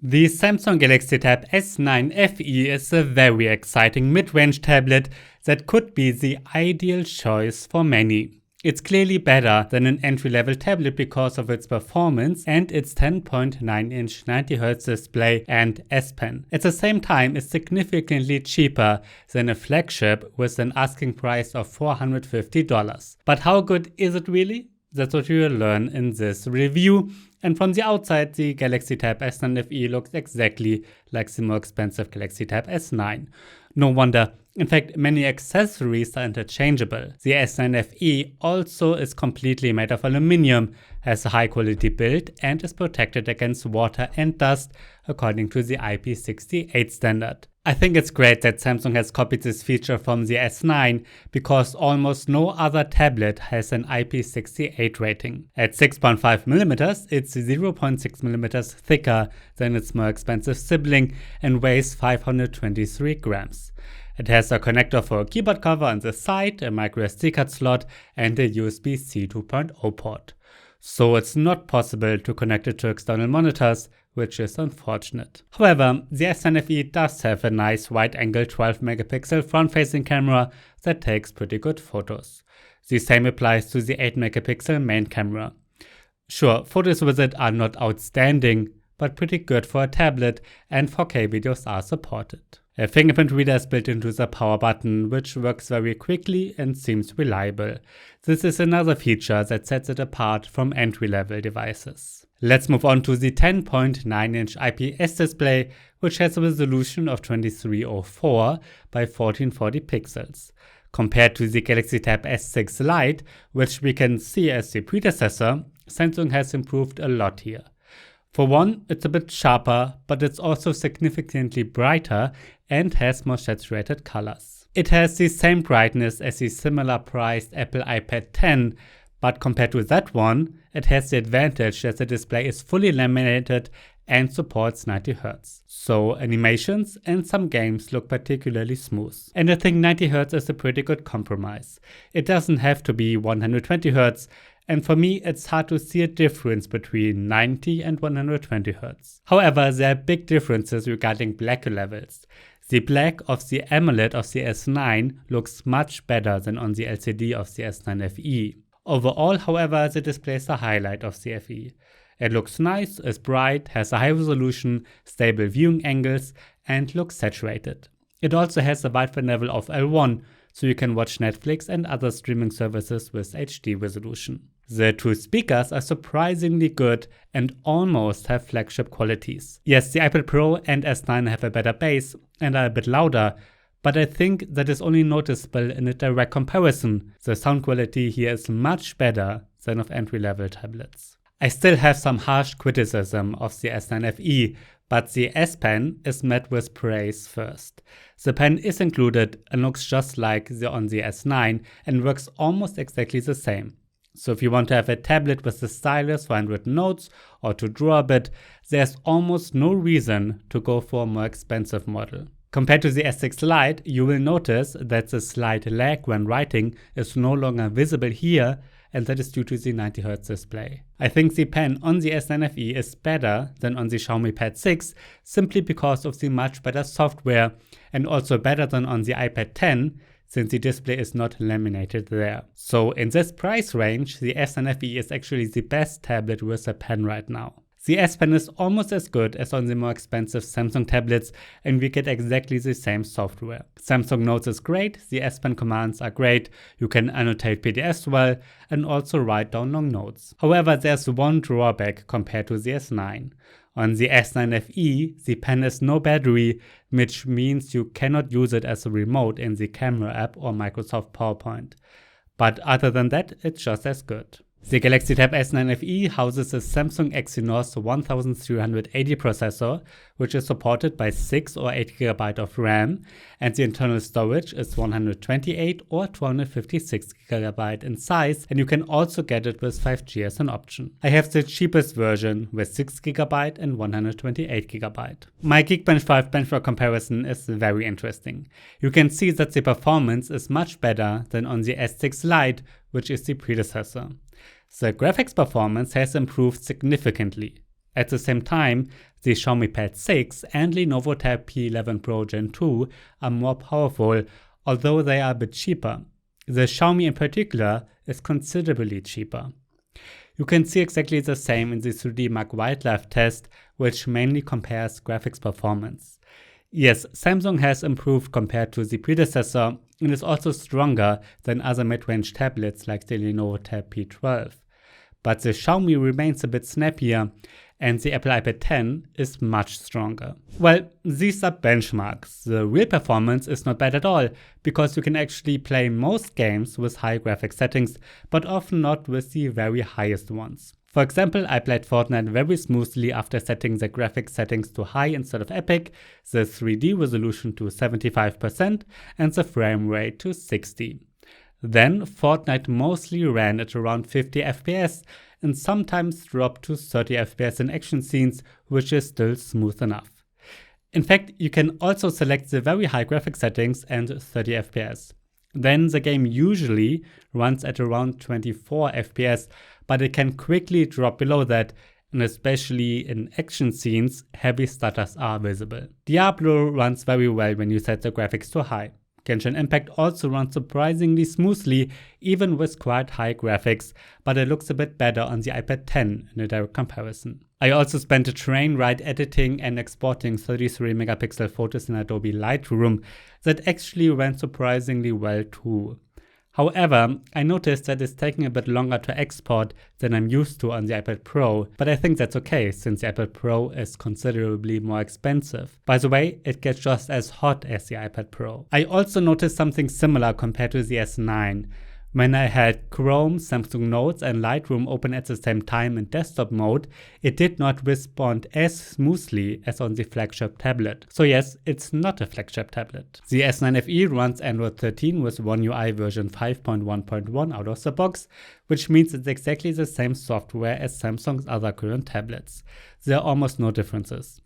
The Samsung Galaxy Tab S9 FE is a very exciting mid-range tablet that could be the ideal choice for many. It's clearly better than an entry-level tablet because of its performance and its 10.9-inch 90Hz display and S Pen. At the same time, it's significantly cheaper than a flagship with an asking price of $450. But how good is it really? That's what you will learn in this review. And from the outside, the Galaxy Tab S9 FE looks exactly like the more expensive Galaxy Tab S9. No wonder. In fact, many accessories are interchangeable. The S9 FE also is completely made of aluminum, has a high quality build, and is protected against water and dust according to the IP68 standard. I think it's great that Samsung has copied this feature from the S9 because almost no other tablet has an IP68 rating. At 6.5mm, it's 0.6mm thicker than its more expensive sibling and weighs 523 grams. It has a connector for a keyboard cover on the side, a microSD card slot, and a USB-C 2.0 port. So it's not possible to connect it to external monitors, which is unfortunate. However, the S9 FE does have a nice wide-angle 12-megapixel front-facing camera that takes pretty good photos. The same applies to the 8-megapixel main camera. Sure, photos with it are not outstanding, but pretty good for a tablet, and 4K videos are supported. A fingerprint reader is built into the power button, which works very quickly and seems reliable. This is another feature that sets it apart from entry-level devices. Let's move on to the 10.9-inch IPS display, which has a resolution of 2304 by 1440 pixels. Compared to the Galaxy Tab S6 Lite, which we can see as the predecessor, Samsung has improved a lot here. For one, it's a bit sharper, but it's also significantly brighter and has more saturated colors. It has the same brightness as the similar priced Apple iPad 10, but compared to that one, it has the advantage that the display is fully laminated and supports 90Hz. So animations and some games look particularly smooth. And I think 90Hz is a pretty good compromise. It doesn't have to be 120Hz, and for me it's hard to see a difference between 90 and 120Hz. However, there are big differences regarding black levels. The black of the AMOLED of the S9 looks much better than on the LCD of the S9 FE. Overall, however, the display is the highlight of the FE. It looks nice, is bright, has a high resolution, stable viewing angles, and looks saturated. It also has a wideband level of L1, so you can watch Netflix and other streaming services with HD resolution. The two speakers are surprisingly good and almost have flagship qualities. Yes, the iPad Pro and S9 have a better bass and are a bit louder, but I think that is only noticeable in a direct comparison. The sound quality here is much better than of entry-level tablets. I still have some harsh criticism of the S9 FE, but the S Pen is met with praise first. The pen is included and looks just like on the S9 and works almost exactly the same. So if you want to have a tablet with a stylus for handwritten notes or to draw a bit, there's almost no reason to go for a more expensive model. Compared to the S6 Lite, you will notice that the slight lag when writing is no longer visible here, and that is due to the 90Hz display. I think the pen on the S9 FE is better than on the Xiaomi Pad 6 simply because of the much better software, and also better than on the iPad 10 since the display is not laminated there. So in this price range, the S9 FE is actually the best tablet with a pen right now. The S Pen is almost as good as on the more expensive Samsung tablets, and we get exactly the same software. Samsung Notes is great, the S Pen commands are great, you can annotate PDFs well, and also write down long notes. However, there's one drawback compared to the S9. On the S9 FE, the pen has no battery, which means you cannot use it as a remote in the camera app or Microsoft PowerPoint. But other than that, it's just as good. The Galaxy Tab S9 FE houses a Samsung Exynos 1380 processor, which is supported by 6 or 8GB of RAM, and the internal storage is 128 or 256GB in size, and you can also get it with 5G as an option. I have the cheapest version with 6GB and 128GB. My Geekbench 5 benchmark comparison is very interesting. You can see that the performance is much better than on the S6 Lite, which is the predecessor. The graphics performance has improved significantly. At the same time, the Xiaomi Pad 6 and Lenovo Tab P11 Pro Gen 2 are more powerful, although they are a bit cheaper. The Xiaomi in particular is considerably cheaper. You can see exactly the same in the 3D Mark Wildlife test, which mainly compares graphics performance. Yes, Samsung has improved compared to the predecessor and is also stronger than other mid-range tablets like the Lenovo Tab P12. But the Xiaomi remains a bit snappier and the Apple iPad 10 is much stronger. Well, these are benchmarks. The real performance is not bad at all, because you can actually play most games with high graphics settings, but often not with the very highest ones. For example, I played Fortnite very smoothly after setting the graphics settings to high instead of epic, the 3D resolution to 75% and the frame rate to 60. Then Fortnite mostly ran at around 50 FPS and sometimes dropped to 30 FPS in action scenes, which is still smooth enough. In fact, you can also select the very high graphics settings and 30 FPS. Then the game usually runs at around 24 FPS, but it can quickly drop below that, and especially in action scenes, heavy stutters are visible. Diablo runs very well when you set the graphics to high. Genshin Impact also runs surprisingly smoothly, even with quite high graphics, but it looks a bit better on the iPad 10 in a direct comparison. I also spent a train ride editing and exporting 33 megapixel photos in Adobe Lightroom that actually ran surprisingly well too. However, I noticed that it's taking a bit longer to export than I'm used to on the iPad Pro, but I think that's okay since the iPad Pro is considerably more expensive. By the way, it gets just as hot as the iPad Pro. I also noticed something similar compared to the S9. When I had Chrome, Samsung Notes and Lightroom open at the same time in desktop mode, it did not respond as smoothly as on the flagship tablet. So yes, it's not a flagship tablet. The S9 FE runs Android 13 with One UI version 5.1.1 out of the box, which means it's exactly the same software as Samsung's other current tablets. There are almost no differences.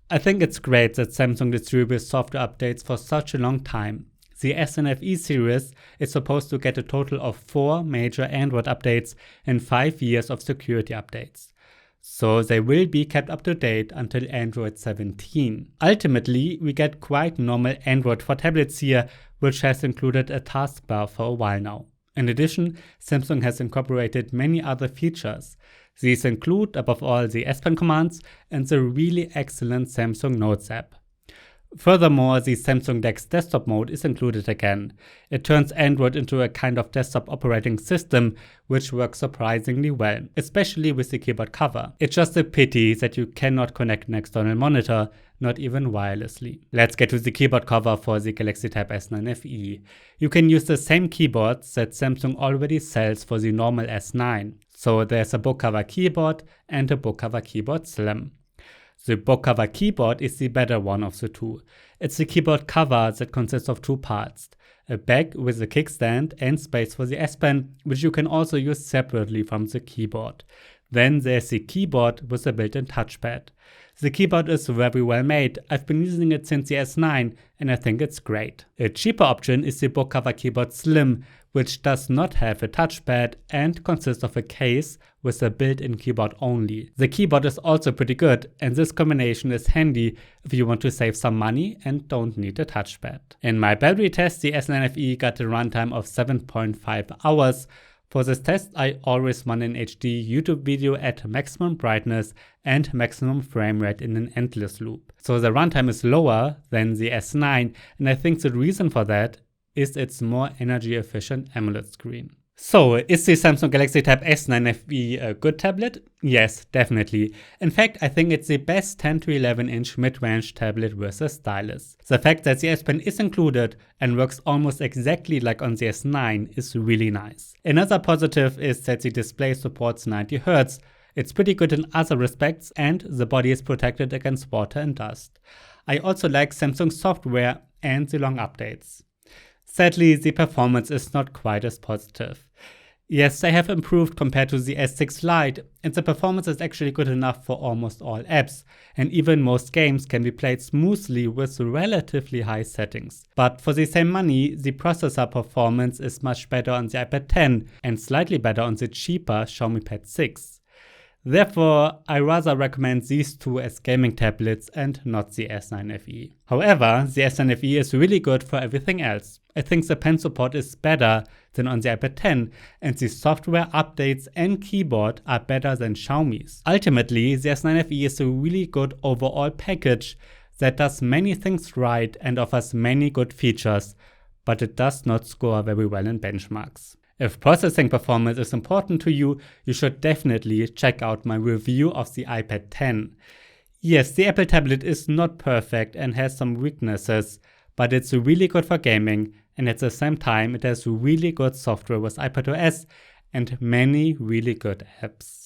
I think it's great that Samsung distributes software updates for such a long time. The S9 FE series is supposed to get a total of 4 major Android updates and 5 years of security updates. So they will be kept up to date until Android 17. Ultimately, we get quite normal Android for tablets here, which has included a taskbar for a while now. In addition, Samsung has incorporated many other features. These include, above all, the S Pen commands and the really excellent Samsung Notes app. Furthermore, the Samsung DeX desktop mode is included again. It turns Android into a kind of desktop operating system, which works surprisingly well, especially with the keyboard cover. It's just a pity that you cannot connect an external monitor, not even wirelessly. Let's get to the keyboard cover for the Galaxy Tab S9 FE. You can use the same keyboards that Samsung already sells for the normal S9. So there's a book cover keyboard and a book cover keyboard Slim. The book cover keyboard is the better one of the two. It's a keyboard cover that consists of 2 parts, a back with a kickstand and space for the S Pen, which you can also use separately from the keyboard. Then there's the keyboard with a built-in touchpad. The keyboard is very well made. I've been using it since the S9 and I think it's great. A cheaper option is the book cover keyboard Slim, which does not have a touchpad and consists of a case with a built-in keyboard only. The keyboard is also pretty good, and this combination is handy if you want to save some money and don't need a touchpad. In my battery test, the S9 FE got a runtime of 7.5 hours. For this test, I always run an HD YouTube video at maximum brightness and maximum frame rate in an endless loop. So the runtime is lower than the S9, and I think the reason for that is its more energy efficient AMOLED screen. So, is the Samsung Galaxy Tab S9 FE a good tablet? Yes, definitely. In fact, I think it's the best 10 to 11 inch mid-range tablet with a stylus. The fact that the S Pen is included and works almost exactly like on the S9 is really nice. Another positive is that the display supports 90 Hz. It's pretty good in other respects and the body is protected against water and dust. I also like Samsung software and the long updates. Sadly, the performance is not quite as positive. Yes, they have improved compared to the S6 Lite, and the performance is actually good enough for almost all apps, and even most games can be played smoothly with relatively high settings. But for the same money, the processor performance is much better on the iPad 10 and slightly better on the cheaper Xiaomi Pad 6. Therefore, I rather recommend these two as gaming tablets and not the S9 FE. However, the S9 FE is really good for everything else. I think the pen support is better than on the iPad 10, and the software updates and keyboard are better than Xiaomi's. Ultimately, the S9 FE is a really good overall package that does many things right and offers many good features, but it does not score very well in benchmarks. If processing performance is important to you, you should definitely check out my review of the iPad 10. Yes, the Apple tablet is not perfect and has some weaknesses, but it's really good for gaming, and at the same time it has really good software with iPadOS and many really good apps.